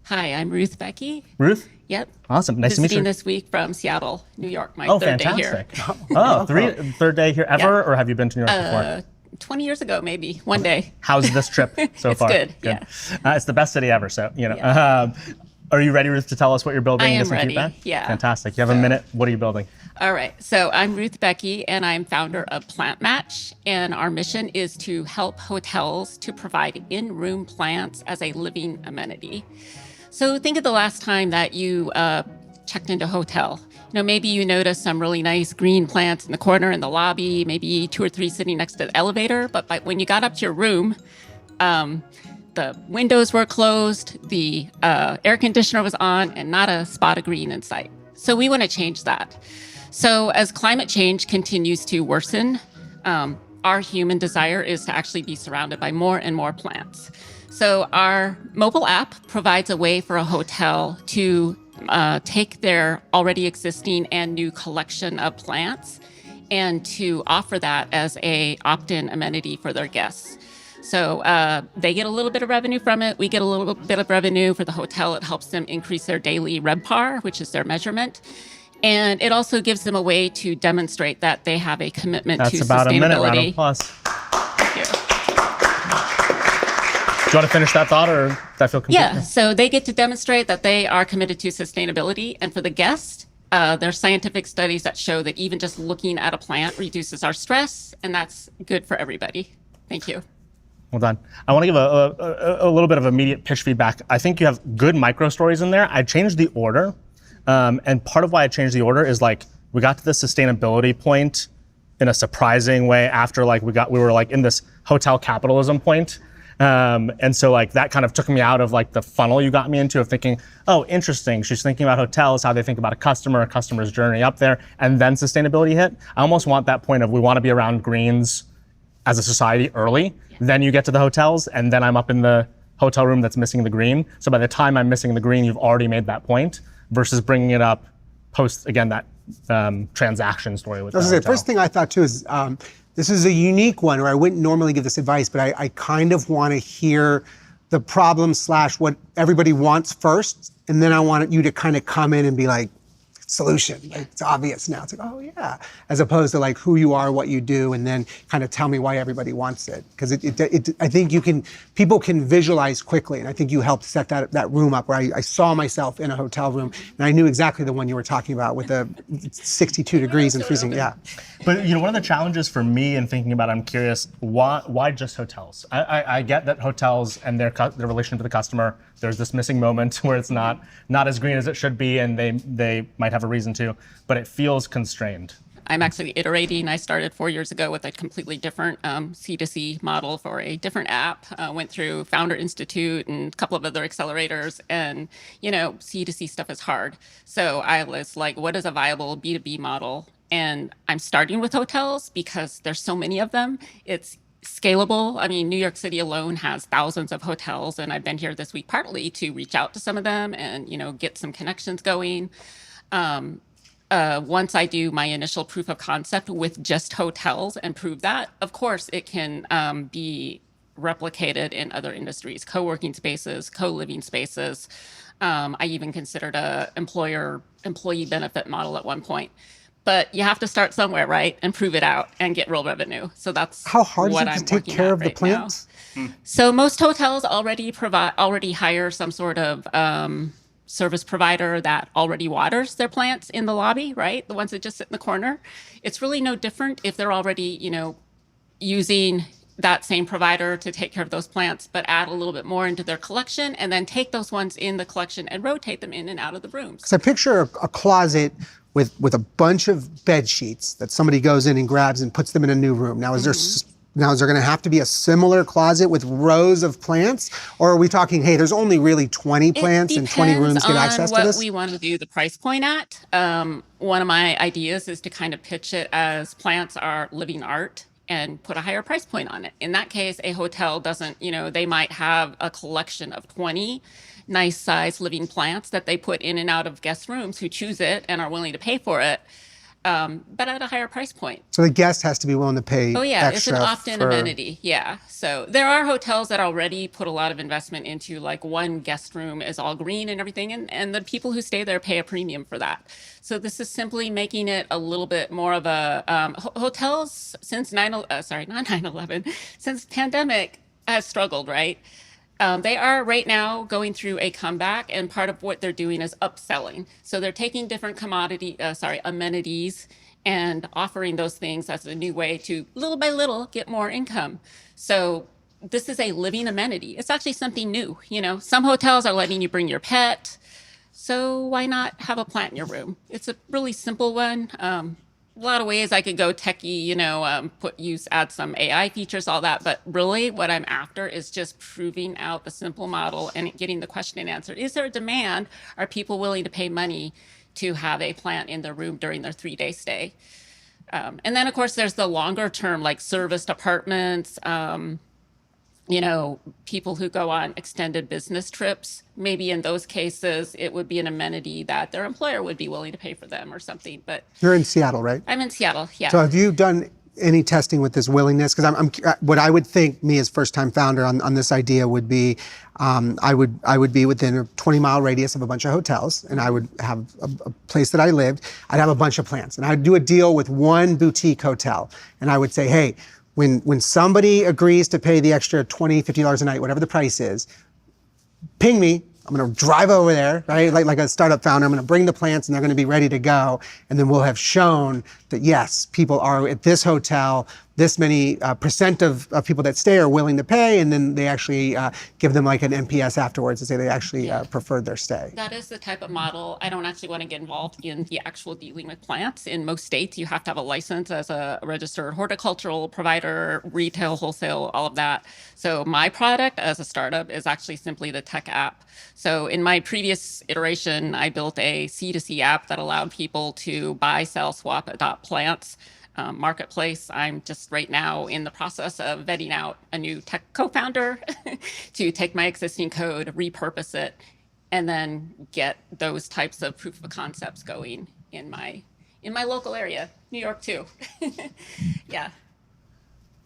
Hi, I'm Ruth Becke. Ruth? Yep. Awesome. Nice to meet you. Visiting this week from Seattle, New York, my Oh, third day here. fantastic. Oh, third day here ever, or have you been to New York before? 20 years ago, maybe, one day. How's this trip so It's far? good, yeah. It's the best city ever, so, Yeah. Are you ready, Ruth, to tell us what you're building I and am get some ready, feedback? yeah. Fantastic. You have a minute. What are you building? All right, so I'm Ruth Becke, and I'm founder of Plantmatch, and our mission is to help hotels to provide in-room plants as a living amenity. So think of the last time that you checked into a hotel. Maybe you noticed some really nice green plants in the corner in the lobby, maybe 2 or 3 sitting next to the elevator. But when you got up to your room, the windows were closed, the air conditioner was on, and not a spot of green in sight. So we want to change that. So as climate change continues to worsen, our human desire is to actually be surrounded by more and more plants. So our mobile app provides a way for a hotel to take their already existing and new collection of plants and to offer that as a opt-in amenity for their guests. So they get a little bit of revenue from it. We get a little bit of revenue for the hotel. It helps them increase their daily RevPAR, which is their measurement. And it also gives them a way to demonstrate that they have a commitment to sustainability. That's about a minute. Round of applause. Thank you. Do you want to finish that thought, or does that feel complete? Yeah, so they get to demonstrate that they are committed to sustainability. And for the guest, there's scientific studies that show that even just looking at a plant reduces our stress, and that's good for everybody. Thank you. Well done. I want to give a little bit of immediate pitch feedback. I think you have good micro stories in there. I changed the order. And part of why I changed the order is we got to the sustainability point in a surprising way after we were in this hotel capitalism point. And so that kind of took me out of the funnel you got me into of thinking, oh, interesting. She's thinking about hotels, how they think about a customer's journey up there, and then sustainability hit. I almost want that point of we want to be around greens as a society early. Then you get to the hotels, and then I'm up in the hotel room that's missing the green. So by the time I'm missing the green, you've already made that point versus bringing it up post, again, that transaction story with the hotel. First thing I thought too is, this is a unique one where I wouldn't normally give this advice, but I kind of want to hear the problem / what everybody wants first. And then I want you to kind of come in and be like, solution. It's obvious now. It's oh yeah. As opposed to who you are, what you do, and then kind of tell me why everybody wants it. Because I think people can visualize quickly. And I think you helped set that room up where I saw myself in a hotel room and I knew exactly the one you were talking about with the 62 degrees and freezing. Yeah. But one of the challenges for me in thinking about it, I'm curious, why just hotels? I get that hotels and their relationship to the customer, there's this missing moment where it's not as green as it should be, and they might have a reason to, but it feels constrained. I'm actually iterating. I started 4 years ago with a completely different C2C model for a different app. Went through Founder Institute and a couple of other accelerators, and C2C stuff is hard. So I was like, what is a viable B2B model? And I'm starting with hotels because there's so many of them. It's scalable. I mean, New York City alone has thousands of hotels, and I've been here this week partly to reach out to some of them and get some connections going. Once I do my initial proof of concept with just hotels and prove that, of course, it can be replicated in other industries, co-working spaces, co-living spaces. I even considered a employee benefit model at one point. But you have to start somewhere, right? And prove it out and get real revenue. So that's how hard what is it I'm to take care of the plants? So most hotels already hire some sort of service provider that already waters their plants in the lobby, right? The ones that just sit in the corner. It's really no different if they're already, using that same provider to take care of those plants, but add a little bit more into their collection and then take those ones in the collection and rotate them in and out of the rooms. So picture a closet with a bunch of bed sheets that somebody goes in and grabs and puts them in a new room. Now, is there going to have to be a similar closet with rows of plants? Or are we talking, hey, there's only really 20 plants and 20 rooms get access to this? What we want to do the price point at. One of my ideas is to kind of pitch it as plants are living art and put a higher price point on it. In that case, a hotel doesn't, they might have a collection of 20 nice size living plants that they put in and out of guest rooms who choose it and are willing to pay for it. but at a higher price point. So the guest has to be willing to pay Oh yeah, it's an extra opt-in for... amenity. Yeah. So there are hotels that already put a lot of investment into like one guest room is all green and everything, and the people who stay there pay a premium for that. So this is simply making it a little bit more of a hotels since sorry, not 9/11, since pandemic has struggled, right? They are right now going through a comeback, and part of what they're doing is upselling. So they're taking different amenities and offering those things as a new way to little by little get more income. So this is a living amenity. It's actually something new. You know, some hotels are letting you bring your pet. So why not have a plant in your room? It's a really simple one. A lot of ways I could go techie, add some AI features, all that. But really what I'm after is just proving out the simple model and getting the question answered. Is there a demand? Are people willing to pay money to have a plant in their room during their 3-day stay? And then of course there's the longer term, like serviced apartments, people who go on extended business trips. Maybe in those cases, it would be an amenity that their employer would be willing to pay for them or something. But You're in Seattle, right? I'm in Seattle, yeah. So have you done any testing with this willingness? Because what I would think, me as first-time founder on this idea would be, I would be within a 20-mile radius of a bunch of hotels, and I would have a place that I lived. I'd have a bunch of plants, and I'd do a deal with one boutique hotel, and I would say, hey, when somebody agrees to pay the extra $20, $50 a night, whatever the price is, ping me. I'm going to drive over there, right? Like a startup founder, I'm going to bring the plants and they're going to be ready to go. And then we'll have shown that yes, people are at this hotel, this many percent of people that stay are willing to pay. And then they actually give them like an NPS afterwards to say they actually preferred their stay. That is the type of model. I don't actually want to get involved in the actual dealing with plants. In most states, you have to have a license as a registered horticultural provider, retail, wholesale, all of that. So my product as a startup is actually simply the tech app. So in my previous iteration, I built a C2C app that allowed people to buy, sell, swap, adopt plants. Marketplace. I'm just right now in the process of vetting out a new tech co-founder to take my existing code, repurpose it, and then get those types of proof of concepts going in my local area, New York too. Yeah.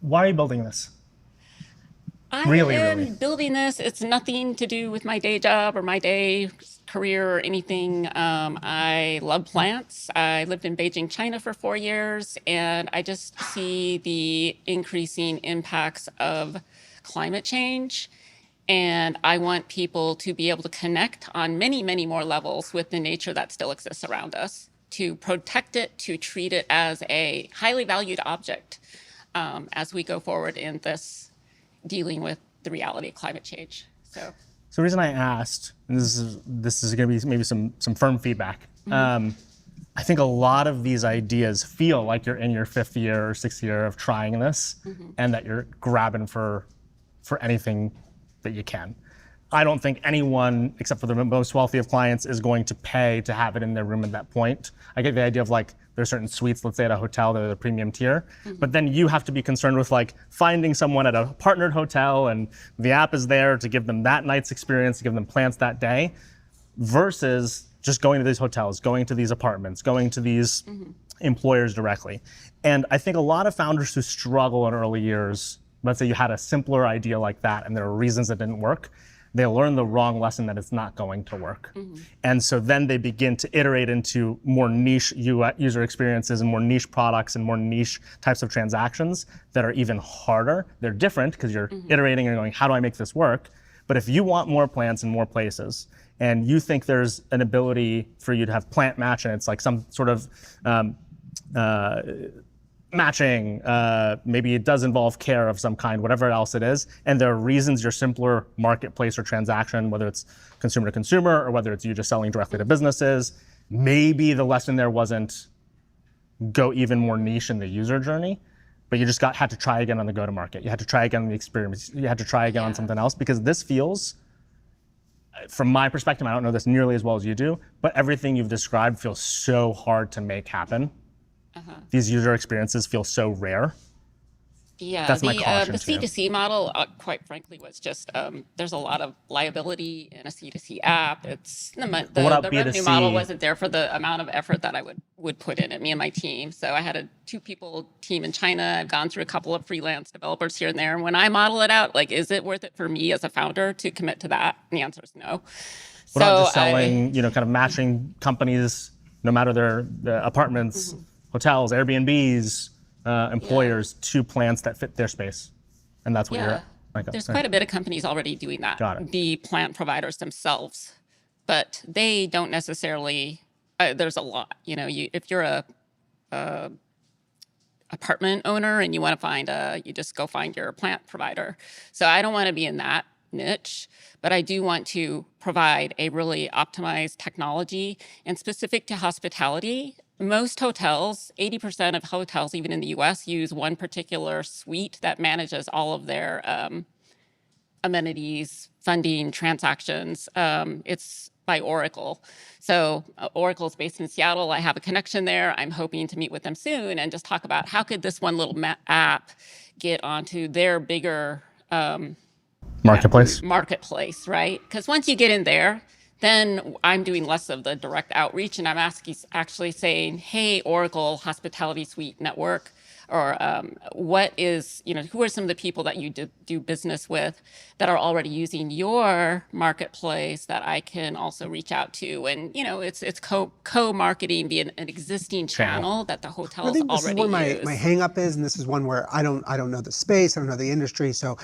Why are you building this? I am building this. It's nothing to do with my day job or my day career or anything. I love plants. I lived in Beijing, China for 4 years, and I just see the increasing impacts of climate change. And I want people to be able to connect on many, many more levels with the nature that still exists around us, to protect it, to treat it as a highly valued object as we go forward in this dealing with the reality of climate change. So the reason I asked, and this is going to be maybe some firm feedback. I think a lot of these ideas feel like you're in your 5th year or 6th year of trying this, and that you're grabbing for anything that you can. I don't think anyone, except for the most wealthy of clients, is going to pay to have it in their room at that point. I get the idea of like, there's certain suites, let's say at a hotel, they're the premium tier, but then you have to be concerned with like finding someone at a partnered hotel, and the app is there to give them that night's experience, to give them plants that day, versus just going to these hotels, going to these apartments, going to these employers directly. And I think a lot of founders who struggle in early years, let's say you had a simpler idea like that and there are reasons that didn't work, they learn the wrong lesson that it's not going to work. And so then they begin to iterate into more niche user experiences and more niche products and more niche types of transactions that are even harder. They're different because you're iterating and going, how do I make this work? But if you want more plants in more places, and you think there's an ability for you to have Plantmatch, and it's like some sort of matching, maybe it does involve care of some kind, whatever else it is, and there are reasons your simpler marketplace or transaction, whether it's consumer to consumer or whether it's you just selling directly to businesses, maybe the lesson there wasn't go even more niche in the user journey, but you just had to try again on the go-to-market. You had to try again on the experience. You had to try again on something else, because this feels, from my perspective, I don't know this nearly as well as you do, but everything you've described feels so hard to make happen. These user experiences feel so rare. Yeah, That's my caution the too. C2C model, quite frankly, was just there's a lot of liability in a C2C app. It's But what about the revenue model B2C? wasn't there for the amount of effort that I would put in it, me and my team. So I had a 2-people team in China. I've gone through a couple of freelance developers here and there. And when I model it out, like, is it worth it for me as a founder to commit to that? And the answer is no. What about just selling, kind of matching companies, no matter their apartments, hotels, Airbnbs, employers to plants that fit their space, and that's what you're. There's quite a bit of companies already doing that. Got it. The plant providers themselves, but they don't necessarily. There's a lot. If you're a apartment owner and you want to find you just go find your plant provider. So I don't want to be in that niche, but I do want to provide a really optimized technology and specific to hospitality. Most hotels, 80% of hotels, even in the US, use one particular suite that manages all of their amenities, funding, transactions. It's by Oracle. So Oracle is based in Seattle. I have a connection there. I'm hoping to meet with them soon and just talk about how could this one little app get onto their bigger marketplace, right? Because once you get in there, then I'm doing less of the direct outreach, and I'm actually saying, hey, Oracle Hospitality Suite Network, or what is, who are some of the people that you do business with that are already using your marketplace that I can also reach out to? And, it's co-marketing via an existing channel that the hotels already use. I think this is where my hang up is, and this is one where I don't know the space, I don't know the industry, so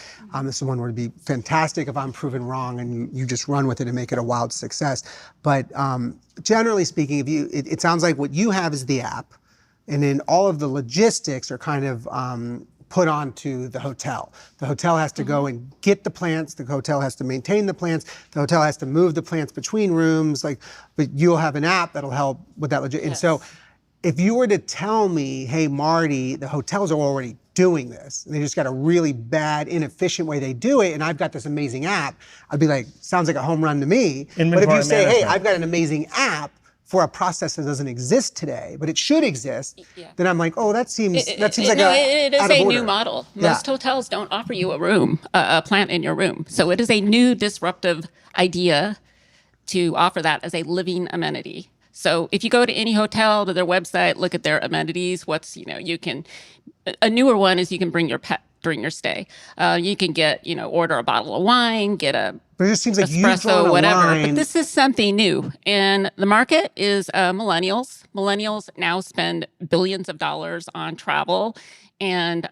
this is one where it'd be fantastic if I'm proven wrong and you just run with it and make it a wild success. But generally speaking, it sounds like what you have is the app, and then all of the logistics are kind of put onto the hotel. The hotel has to go and get the plants. The hotel has to maintain the plants. The hotel has to move the plants between rooms. But you'll have an app that'll help with that logistics. Yes. And so, if you were to tell me, hey, Marty, the hotels are already doing this, and they just got a really bad, inefficient way they do it, and I've got this amazing app, I'd be like, sounds like a home run to me. But if you say, hey, I've got an amazing app for a process that doesn't exist today, but it should exist, then I'm like, oh, that seems like it is a new model. Most hotels don't offer you a plant in your room. So it is a new disruptive idea to offer that as a living amenity. So if you go to any hotel, to their website, look at their amenities, a newer one is you can bring your pet during your stay. You can get, order a bottle of wine, get but it just seems like espresso, whatever. But this is something new. And the market is millennials. Millennials now spend billions of dollars on travel. And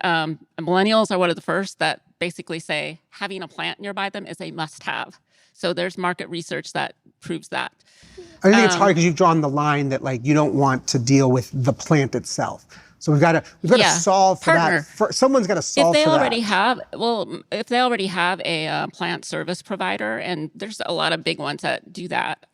millennials are one of the first that basically say having a plant nearby them is a must-have. So there's market research that proves that. I think it's hard because you've drawn the line that you don't want to deal with the plant itself. So we've got to solve for that. Someone's got to solve for that. If they already have a plant service provider, and there's a lot of big ones that do that,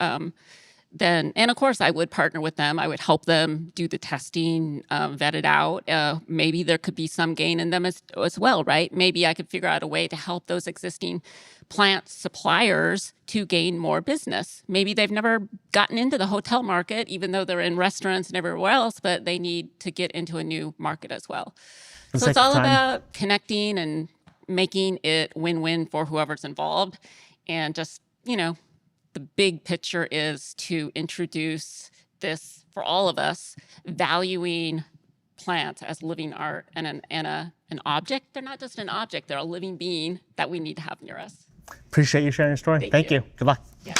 then, and of course I would partner with them. I would help them do the testing, vet it out. Maybe there could be some gain in them as well, right? Maybe I could figure out a way to help those existing plant suppliers to gain more business. Maybe they've never gotten into the hotel market, even though they're in restaurants and everywhere else, but they need to get into a new market as well. So it's all about connecting and making it win-win for whoever's involved. And just, the big picture is to introduce this for all of us, valuing plants as living art and an object. They're not just an object, they're a living being that we need to have near us. Appreciate you sharing your story. Thank you. Good luck. Yeah.